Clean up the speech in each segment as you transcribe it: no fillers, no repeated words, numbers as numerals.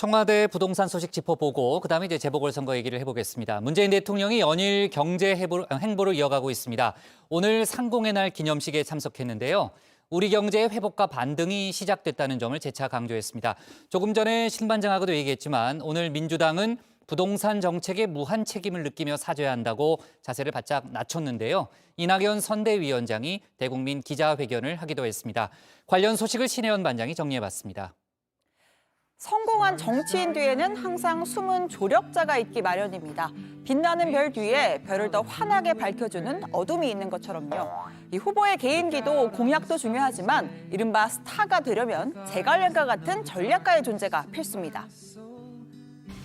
청와대 부동산 소식 짚어보고 그다음에 이제 재보궐선거 얘기를 해보겠습니다. 문재인 대통령이 연일 경제 행보를 이어가고 있습니다. 오늘 상공의 날 기념식에 참석했는데요. 우리 경제의 회복과 반등이 시작됐다는 점을 재차 강조했습니다. 조금 전에 신반장하고도 얘기했지만 오늘 민주당은 부동산 정책에 무한 책임을 느끼며 사죄해야 한다고 자세를 바짝 낮췄는데요. 이낙연 선대위원장이 대국민 기자회견을 하기도 했습니다. 관련 소식을 신혜원 반장이 정리해봤습니다. 성공한 정치인 뒤에는 항상 숨은 조력자가 있기 마련입니다. 빛나는 별 뒤에 별을 더 환하게 밝혀주는 어둠이 있는 것처럼요. 이 후보의 개인기도 공약도 중요하지만 이른바 스타가 되려면 제갈량과 같은 전략가의 존재가 필수입니다.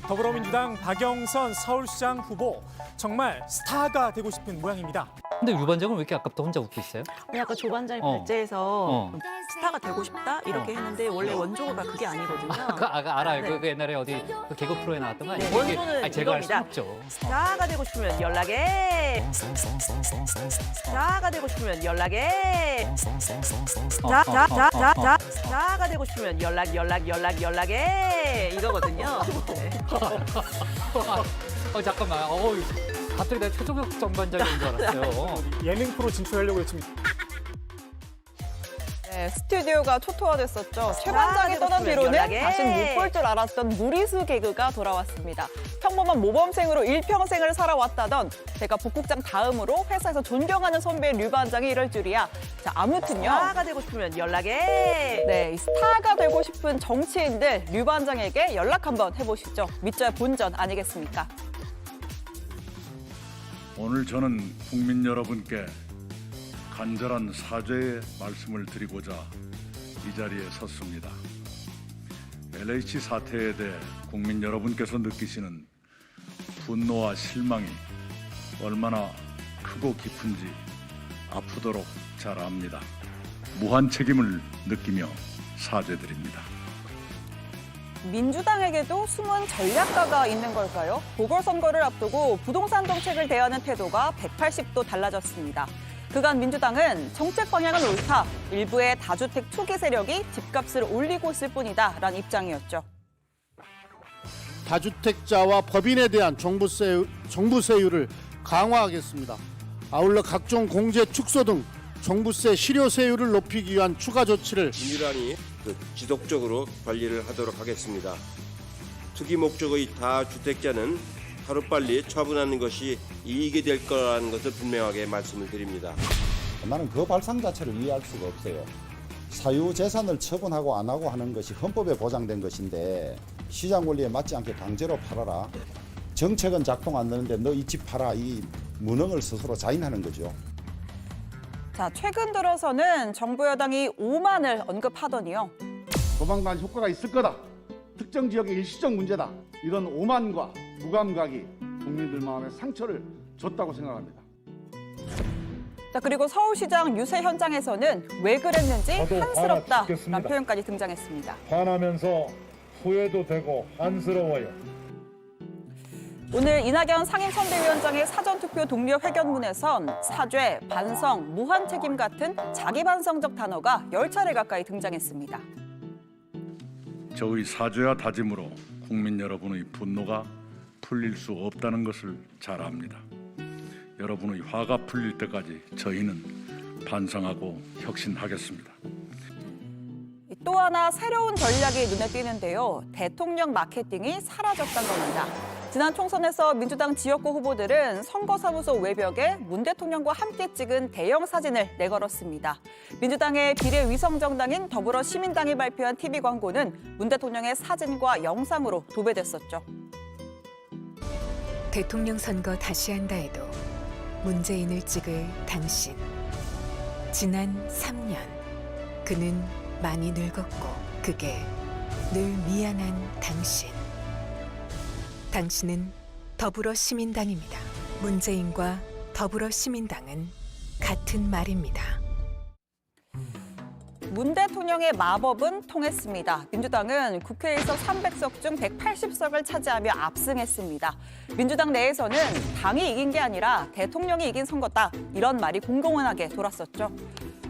더불어민주당 박영선 서울시장 후보 정말 스타가 되고 싶은 모양입니다. 근데 유 반장은 왜 이렇게 아까부터 혼자 웃고 있어요? 아까 조 반장이 발제해서 어. 스타가 되고 싶다 이렇게 했는데 원래 원조가 그게 아니거든요. 알아요. 네. 그 옛날에 어디 그 개그 프로에 나왔던 거 아니에요? 네, 원조는 제가 알 수 이겁니다. 없죠. 스타가 되고 싶으면 연락해. 스타가 되고 싶으면 연락해. 스타가 되고 싶으면 연락해. 이거거든요. 네. 잠깐만. 갑자기 내가 최종혁 전반장인 줄 알았어요. 예능 프로 진출하려고 했습니다. 네, 스튜디오가 초토화됐었죠. 최 반장이 떠난 뒤로는 다시는 못 볼 줄 알았던 무리수 개그가 돌아왔습니다. 평범한 모범생으로 일평생을 살아왔다던 제가 복국장 다음으로 회사에서 존경하는 선배인 류 반장이 이럴 줄이야. 자, 아무튼요. 스타가 되고 싶으면 연락해. 네, 이 스타가 되고 싶은 정치인들 류 반장에게 연락 한번 해보시죠. 믿져야 본전 아니겠습니까? 오늘 저는 국민 여러분께 간절한 사죄의 말씀을 드리고자 이 자리에 섰습니다. LH 사태에 대해 국민 여러분께서 느끼시는 분노와 실망이 얼마나 크고 깊은지 아프도록 잘 압니다. 무한 책임을 느끼며 사죄드립니다. 민주당에게도 숨은 전략가가 있는 걸까요? 보궐선거를 앞두고 부동산 정책을 대하는 태도가 180도 달라졌습니다. 그간 민주당은 정책 방향은 옳다, 일부의 다주택 투기 세력이 집값을 올리고 있을 뿐이다라는 입장이었죠. 다주택자와 법인에 대한 정부 세율을 강화하겠습니다. 아울러 각종 공제 축소 등 종부세 실효세율을 높이기 위한 추가 조치를 민주당이 지속적으로 관리를 하도록 하겠습니다. 투기 목적의 다주택자는 하루빨리 처분하는 것이 이익이 될 거라는 것을 분명하게 말씀을 드립니다. 나는 그 발상 자체를 이해할 수가 없어요. 사유재산을 처분하고 안 하고 하는 것이 헌법에 보장된 것인데 시장 원리에 맞지 않게 강제로 팔아라. 정책은 작동 안 되는데 너 이 집 팔아. 이 무능을 스스로 자인하는 거죠. 자, 최근 들어서는 정부 여당이 오만을 언급하더니요. 조만간 효과가 있을 거다. 특정 지역의 일시적 문제다. 이런 오만과 무감각이 국민들 마음에 상처를 줬다고 생각합니다. 자, 그리고 서울시장 유세 현장에서는 왜 그랬는지 한스럽다라는 표현까지 등장했습니다. 화나면서 후회도 되고 한스러워요. 오늘 이낙연 상임선대위원장의 사전투표 동료 회견문에선 사죄, 반성, 무한 책임 같은 자기반성적 단어가 10차례 가까이 등장했습니다. 저의 사죄와 다짐으로 국민 여러분의 분노가 풀릴 수 없다는 것을 잘 압니다. 여러분의 화가 풀릴 때까지 저희는 반성하고 혁신하겠습니다. 또 하나 새로운 전략이 눈에 띄는데요. 대통령 마케팅이 사라졌다는 겁니다. 지난 총선에서 민주당 지역구 후보들은 선거사무소 외벽에 문 대통령과 함께 찍은 대형 사진을 내걸었습니다. 민주당의 비례위성정당인 더불어시민당이 발표한 TV 광고는 문 대통령의 사진과 영상으로 도배됐었죠. 대통령 선거 다시 한다 해도 문재인을 찍을 당신. 지난 3년 그는 많이 늙었고 그게 늘 미안한 당신. 당신은 더불어시민당입니다. 문재인과 더불어시민당은 같은 말입니다. 문 대통령의 마법은 통했습니다. 민주당은 국회에서 300석 중 180석을 차지하며 압승했습니다. 민주당 내에서는 당이 이긴 게 아니라 대통령이 이긴 선거다. 이런 말이 공공연하게 돌았었죠.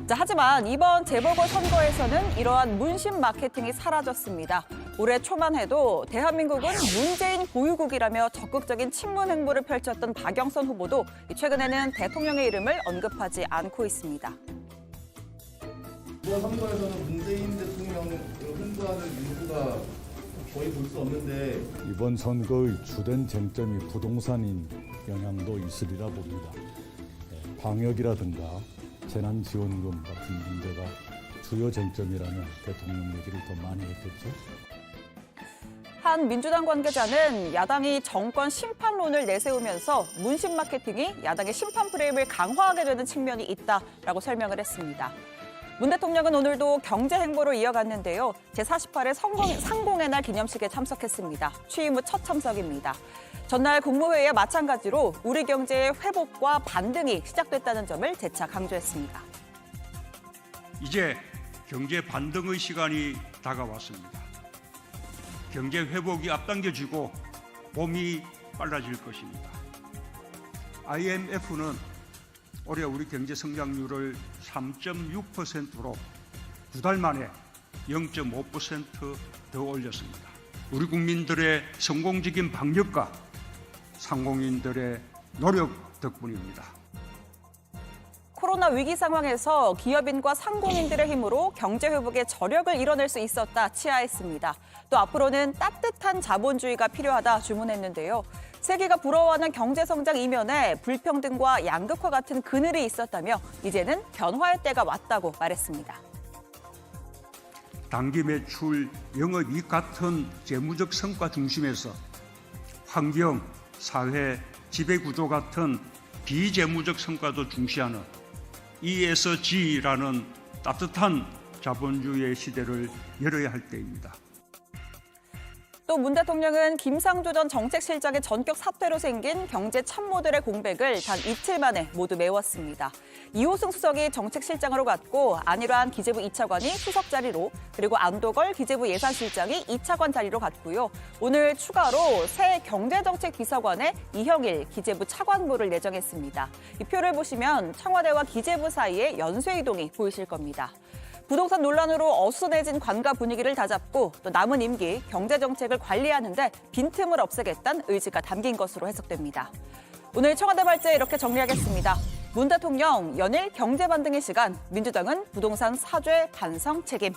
자, 하지만 이번 재보궐선거에서는 이러한 문심 마케팅이 사라졌습니다. 올해 초만 해도 대한민국은 문재인 보유국이라며 적극적인 친문 행보를 펼쳤던 박영선 후보도 최근에는 대통령의 이름을 언급하지 않고 있습니다. 이번 선거에서는 문재인 대통령 홍보하는 인수가 거의 볼 수 없는데 이번 선거의 주된 쟁점이 부동산인 영향도 있으리라 봅니다. 방역이라든가 재난지원금 같은 문제가 주요 쟁점이라면 대통령 얘기를 더 많이 했겠죠. 한 민주당 관계자는 야당이 정권 심판론을 내세우면서 문심 마케팅이 야당의 심판 프레임을 강화하게 되는 측면이 있다라고 설명을 했습니다. 문 대통령은 오늘도 경제 행보로 이어갔는데요. 제48회 상공의 날 기념식에 참석했습니다. 취임 후 첫 참석입니다. 전날 국무회의와 마찬가지로 우리 경제의 회복과 반등이 시작됐다는 점을 재차 강조했습니다. 이제 경제 반등의 시간이 다가왔습니다. 경제 회복이 앞당겨지고 봄이 빨라질 것입니다. IMF는 올해 우리 경제 성장률을 3.6%로 9달 만에 0.5% 더 올렸습니다. 우리 국민들의 성공적인 방역과 상공인들의 노력 덕분입니다. 코로나 위기 상황에서 기업인과 상공인들의 힘으로 경제 회복의 저력을 이뤄낼 수 있었다 치하했습니다. 또 앞으로는 따뜻한 자본주의가 필요하다 주문했는데요. 세계가 부러워하는 경제 성장 이면에 불평등과 양극화 같은 그늘이 있었다며 이제는 변화의 때가 왔다고 말했습니다. 단기 매출, 영업이익 같은 재무적 성과 중심에서 환경, 사회, 지배구조 같은 비재무적 성과도 중시하는 ESG라는 따뜻한 자본주의의 시대를 열어야 할 때입니다. 또 문 대통령은 김상조 전 정책실장의 전격 사퇴로 생긴 경제 참모들의 공백을 단 이틀 만에 모두 메웠습니다. 이호승 수석이 정책실장으로 갔고 안일환 기재부 2차관이 수석 자리로 그리고 안도걸 기재부 예산실장이 2차관 자리로 갔고요. 오늘 추가로 새 경제정책비서관에 이형일 기재부 차관보를 내정했습니다. 이 표를 보시면 청와대와 기재부 사이의 연쇄 이동이 보이실 겁니다. 부동산 논란으로 어수선해진 관가 분위기를 다잡고 또 남은 임기 경제정책을 관리하는 데 빈틈을 없애겠다는 의지가 담긴 것으로 해석됩니다. 오늘 청와대 발제 이렇게 정리하겠습니다. 문 대통령 연일 경제 반등의 시간, 민주당은 부동산 사죄 반성 책임.